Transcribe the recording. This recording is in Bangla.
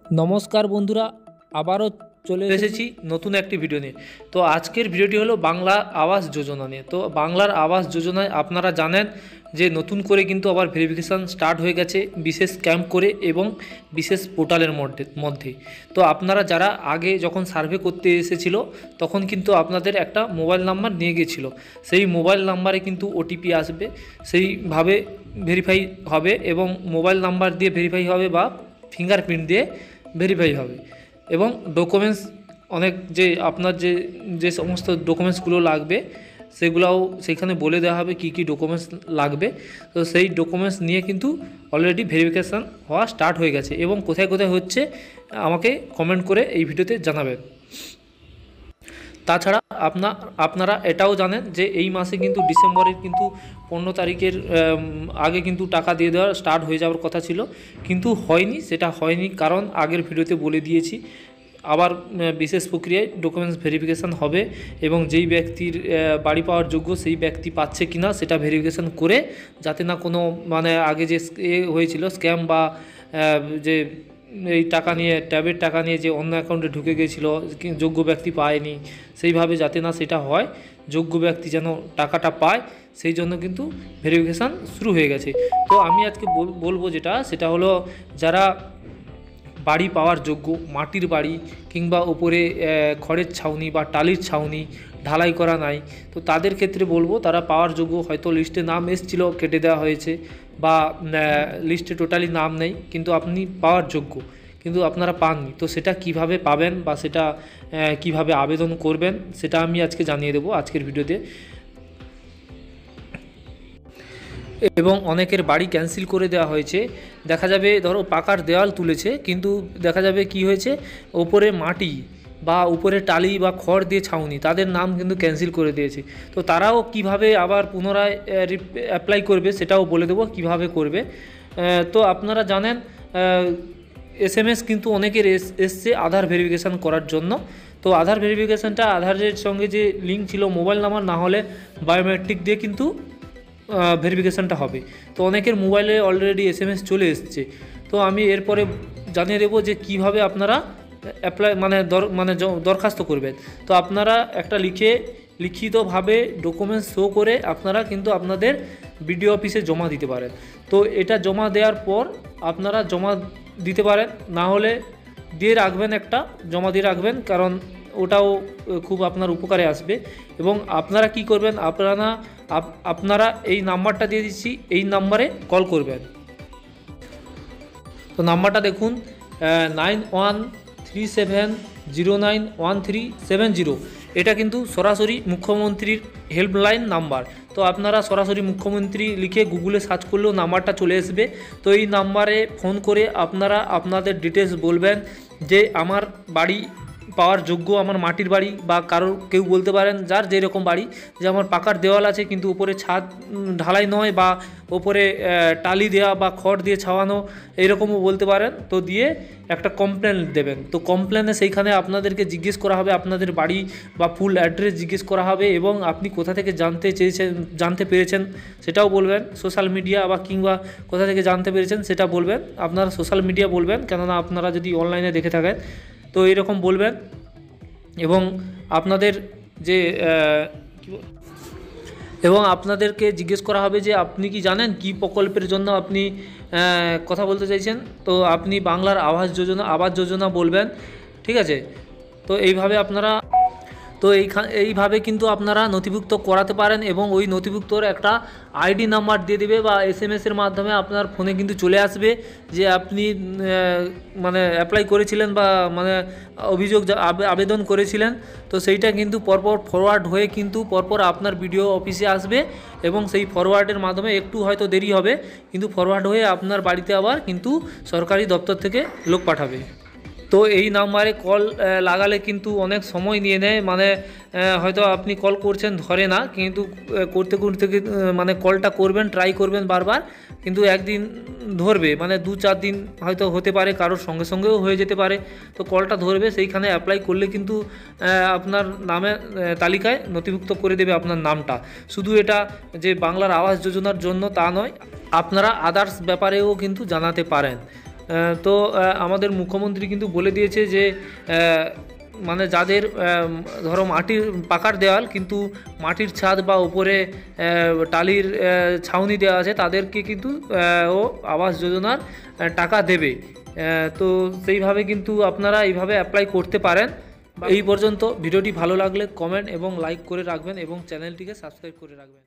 নমস্কার বন্ধুরা, আবারও চলে এসেছি নতুন একটি ভিডিও নিয়ে। তো আজকের ভিডিওটি হলো বাংলা আবাস যোজনা নিয়ে। তো বাংলার আবাস যোজনায় আপনারা জানেন যে নতুন করে কিন্তু আবার ভেরিফিকেশান স্টার্ট হয়ে গেছে বিশেষ ক্যাম্প করে এবং বিশেষ পোর্টালের মধ্যে। তো আপনারা যারা আগে যখন সার্ভে করতে এসেছিল তখন কিন্তু আপনাদের একটা মোবাইল নাম্বার নিয়ে গিয়েছিল, সেই মোবাইল নাম্বারে কিন্তু ওটিপি আসবে, সেইভাবে ভেরিফাই হবে এবং মোবাইল নাম্বার দিয়ে ভেরিফাই হবে বা ফিঙ্গারপ্রিন্ট দিয়ে ভেরিফাই হবে। এবং ডকুমেন্টস অনেক যে আপনার যে সমস্ত ডকুমেন্টসগুলো লাগবে সেগুলোও সেখানে বলে দেওয়া হবে কি কি ডকুমেন্টস লাগবে। তো সেই ডকুমেন্টস নিয়ে কিন্তু অলরেডি ভেরিফিকেশান হওয়া স্টার্ট হয়ে গেছে এবং কোথায় কোথায় হচ্ছে আমাকে কমেন্ট করে এই ভিডিওতে জানাবেন। তাছাড়া আপনারা এটাও জানেন যে এই মাসে কিন্তু ডিসেম্বরের কিন্তু 15 তারিখের আগে কিন্তু টাকা দিয়ে দেওয়া স্টার্ট হয়ে যাওয়ার কথা ছিল, কিন্তু হয়নি। সেটা হয়নি কারণ আগের ভিডিওতে বলে দিয়েছি আবার বিশেষ প্রক্রিয়ায় ডকুমেন্টস ভেরিফিকেশান হবে এবং যেই ব্যক্তির বাড়ি পাওয়ার যোগ্য সেই ব্যক্তি পাচ্ছে কিনা সেটা ভেরিফিকেশান করে, যাতে না কোনো মানে আগে যে হয়েছিল স্ক্যাম বা যে এই টাকা নিয়ে ট্যাবের টাকা নিয়ে যে অন্য অ্যাকাউন্টে ঢুকে গিয়েছিল যোগ্য ব্যক্তি পায়নি, সেইভাবে যাতে না সেটা হয়, যোগ্য ব্যক্তি যেন টাকাটা পায়, সেই জন্য কিন্তু ভেরিফিকেশান শুরু হয়ে গেছে। তো আমি আজকে বলবো সেটা হলো যারা বাড়ি পাওয়ার যোগ্য, মাটির বাড়ি কিংবা উপরে খড়ের ছাউনি বা টালির ছাউনি ঢালাই করা নাই, তো তাদের ক্ষেত্রে বলবো তারা পাওয়ার যোগ্য। হয়তো লিস্টে নাম এসেছিল, কেটে দেওয়া হয়েছে, বা লিস্টে টোটালি নাম নেই কিন্তু আপনি পাওয়ার যোগ্য কিন্তু আপনারা পাননি। তো সেটা কিভাবে পাবেন বা সেটা কিভাবে আবেদন করবেন সেটা আমি আজকে জানিয়ে দেবো আজকের ভিডিওতে। এবং অনেকের বাড়ি ক্যান্সেল করে দেওয়া হয়েছে, দেখা যাবে ধরো পাকার দেওয়াল তুলেছে কিন্তু দেখা যাবে কি হয়েছে, ওপরে মাটি বা উপরে টালি বা খড় দিয়ে ছাউনি, তাদের নাম কিন্তু ক্যান্সেল করে দিয়েছে। তো তারাও কিভাবে আবার পুনরায় অ্যাপ্লাই করবে সেটাও বলে দেবো কিভাবে করবে। তো আপনারা জানেন SMS কিন্তু অনেকের এসছে আধার ভেরিফিকেশান করার জন্য। তো আধার ভেরিফিকেশানটা আধারের সঙ্গে যে লিঙ্ক ছিল মোবাইল নাম্বার না হলে বায়োমেট্রিক দিয়ে কিন্তু ভেরিফিকেশানটা হবে। তো অনেকের মোবাইলে অলরেডি SMS চলে এসছে। তো আমি এরপরে জানিয়ে দেবো যে কিভাবে আপনারা অ্যাপ্লাই দরখাস্ত করবেন। তো আপনারা একটা লিখিতভাবে ডকুমেন্টস শো করে আপনারা কিন্তু আপনাদের বিডিও অফিসে জমা দিতে পারেন। তো এটা জমা দেওয়ার পর আপনারা জমা দিতে পারেন, না হলে জমা দিয়ে রাখবেন, কারণ ওটাও খুব আপনার উপকারে আসবে। এবং আপনারা কি করবেন, আপনারা এই নাম্বারটা দিয়ে দিচ্ছি, এই নাম্বারে কল করবেন। তো নাম্বারটা দেখুন 9137091370। এটা কিন্তু সরাসরি মুখ্যমন্ত্রীর হেল্পলাইন নাম্বার। তো আপনারা সরাসরি মুখ্যমন্ত্রী লিখে গুগলে সার্চ করলেও নাম্বারটা চলে আসবে। তো এই নাম্বারে ফোন করে আপনারা আপনাদের ডিটেলস বলবেন যে আমার বাড়ি পাওয়ার যোগ্য, আমার মাটির বাড়ি, বা কেউ বলতে পারেন যার যেরকম বাড়ি, যে আমার পাকার দেওয়াল আছে কিন্তু উপরে ছাদ ঢালাই নয়, বা ওপরে টালি দেওয়া বা খড় দিয়ে ছাওয়ানো, এইরকমও বলতে পারেন। তো দিয়ে একটা কমপ্লেন দেবেন। তো কমপ্লেনে সেইখানে আপনাদেরকে জিজ্ঞেস করা হবে আপনাদের বাড়ি বা ফুল অ্যাড্রেস জিজ্ঞেস করা হবে এবং আপনি কোথা থেকে জানতে পেরেছেন সেটাও বলবেন। সোশ্যাল মিডিয়া বা কিংবা কোথা থেকে জানতে পেরেছেন সেটা বলবেন। আপনারা সোশ্যাল মিডিয়া বলবেন, কেননা আপনারা যদি অনলাইনে দেখে থাকেন তো এইরকম বলবেন। এবং আপনাদেরকে জিজ্ঞেস করা হবে যে আপনি কি জানেন কি প্রকল্পের জন্য আপনি কথা বলতে চাইছেন। তো আপনি বাংলার আবাস যোজনা বলবেন, ঠিক আছে। তো এইভাবে কিন্তু আপনারা নথিভুক্ত করাতে পারেন এবং ওই নথিভুক্তর একটা আইডি নাম্বার দিয়ে দেবে বা SMS-এর মাধ্যমে আপনার ফোনে কিন্তু চলে আসবে যে আপনি অ্যাপ্লাই করেছিলেন বা আবেদন করেছিলেন। তো সেইটা কিন্তু পরপর ফরওয়ার্ড হয়ে কিন্তু পরপর আপনার বিডিও অফিসে আসবে এবং সেই ফরওয়ার্ডের মাধ্যমে একটু হয়তো দেরি হবে, কিন্তু ফরওয়ার্ড হয়ে আপনার বাড়িতে আবার কিন্তু সরকারি দপ্তর থেকে লোক পাঠাবে। তো এই নাম্বারে কল লাগালে কিন্তু অনেক সময় নিয়ে নেয়, হয়তো আপনি কল করছেন ধরে না, কিন্তু করতে কলটা করবেন, ট্রাই করবেন বারবার, কিন্তু একদিন ধরবে, 2-4 দিন হয়তো হতে পারে, কারোর সঙ্গে সঙ্গেও হয়ে যেতে পারে। তো কলটা ধরবে, সেইখানে অ্যাপ্লাই করলে কিন্তু আপনার নামে তালিকায় নথিভুক্ত করে দেবে আপনার নামটা। শুধু এটা যে বাংলার আবাস যোজনার জন্য তা নয়, আপনারা আদার্স ব্যাপারেও কিন্তু জানাতে পারেন। তো আমাদের মুখ্যমন্ত্রী কিন্তু বলে দিয়েছে যে মানে যাদের ধরো মাটির পাকার দেওয়াল কিন্তু মাটির ছাদ বা উপরে টালির ছাউনি দেওয়া আছে তাদেরকে কিন্তু ও আবাস যোজনার টাকা দেবে। তো সেইভাবে কিন্তু আপনারা এইভাবে অ্যাপ্লাই করতে পারেন। এই পর্যন্ত। ভিডিওটি ভালো লাগলে কমেন্ট এবং লাইক করে রাখবেন এবং চ্যানেলটিকে সাবস্ক্রাইব করে রাখবেন।